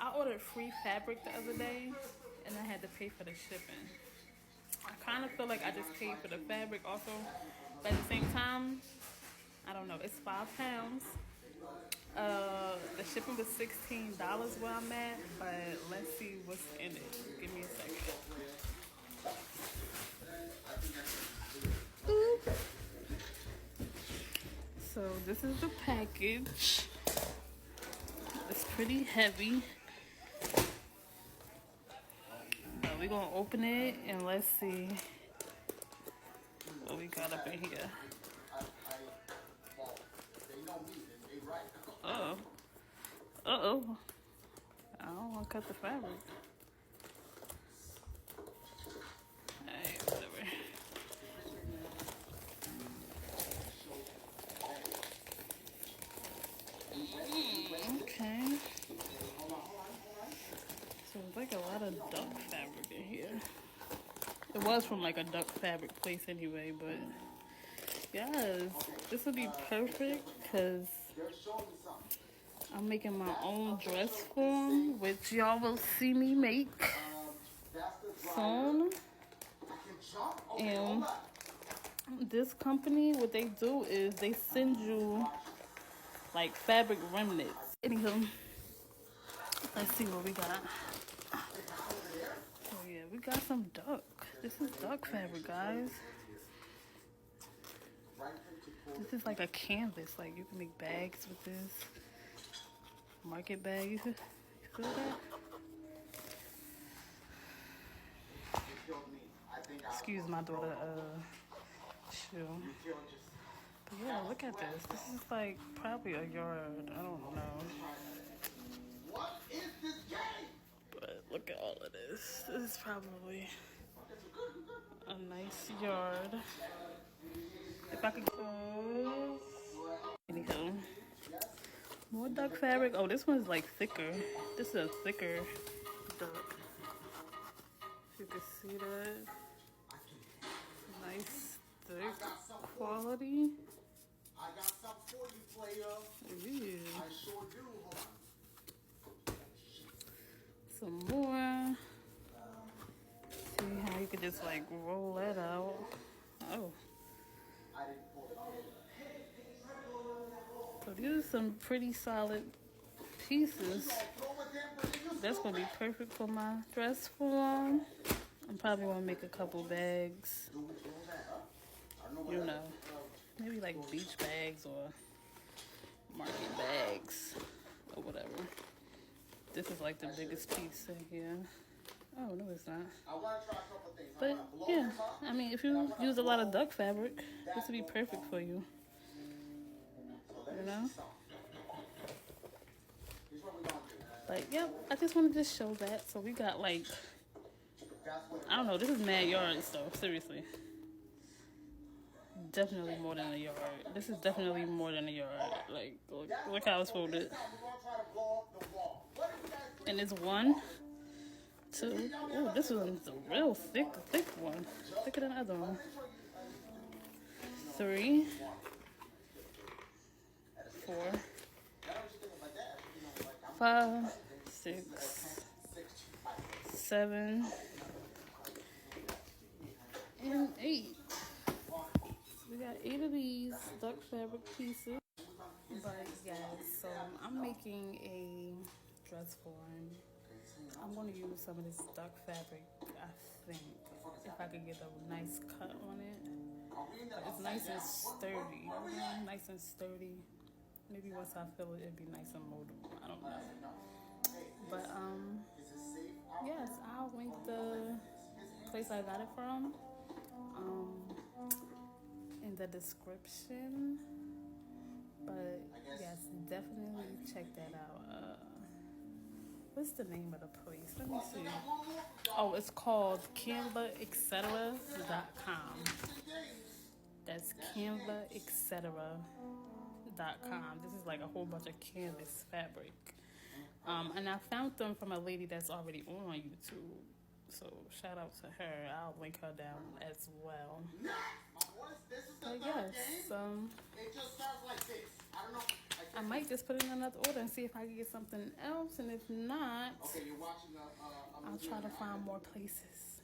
I ordered free fabric the other day, and I had to pay for the shipping. I kind of feel like I just paid for the fabric also, but at the same time, I don't know. It's £5. The shipping was $16 where I'm at, but let's see what's in it. Give me a second. Oop. So this is the package. It's pretty heavy. But we're gonna open it and let's see what we got up in here. Uh-oh. Uh-oh. I don't want to cut the fabric. Alright, whatever. Okay. So it's like a lot of duck fabric in here. It was from like a duck fabric place anyway, but yes, this would be perfect because I'm making my own dress form, which y'all will see me make soon. And this company, what they do is they send you like fabric remnants. Anywho, let's see what we got. Oh yeah, we got some duck. This is duck fabric, guys. This is like a canvas. Like you can make bags with this. Market bag. You feel that? Excuse my daughter. Shoe. But yeah, look at this. This is like probably a yard. I don't know. What is this game? But look at all of this. This is probably a nice yard. If I could go. Anywho. More duck fabric. Oh, this one's like thicker. This is a thicker duck. If you can see that. Nice thick quality. I got something for you, player. I sure do. Hold on. Some more. See how you could just like roll that out. Oh. So these are some pretty solid pieces. That's gonna be perfect for my dress form. I'm probably gonna make a couple bags. You know, maybe like beach bags or market bags or whatever. This is like the biggest piece in here. Oh, no, it's not. But yeah, I mean, if you use a lot of duck fabric, this would be perfect for you. You know? But yeah, I just wanted to show that. So we got like, I don't know, this is mad yard stuff, seriously. Definitely more than a yard. This is definitely more than a yard. Like, look how it's folded. And it's 1, 2. Oh, this one's a real thick one. Thicker than the other one. 3, 4, 5, 6, 7, and 8. We got 8 of these duck fabric pieces. But yeah, so I'm making a dress form. I'm going to use some of this duck fabric, I think, if I could get a nice cut on it. But it's nice and sturdy. Nice and sturdy. Maybe once I feel it, it'd be nice and moldable. I don't know. But yes, I'll link the place I got it from in the description. But yes, definitely check that out. What's the name of the place? Let me see. Oh, it's called CanvaEtc.com. That's CanvaEtc.com. This is like a whole bunch of canvas fabric. And I found them from a lady that's already on YouTube. So shout out to her. I'll link her down as well. But yes, it just sounds like this. I don't know. I might just put in another order and see if I can get something else, and if not, I'll try to find more places.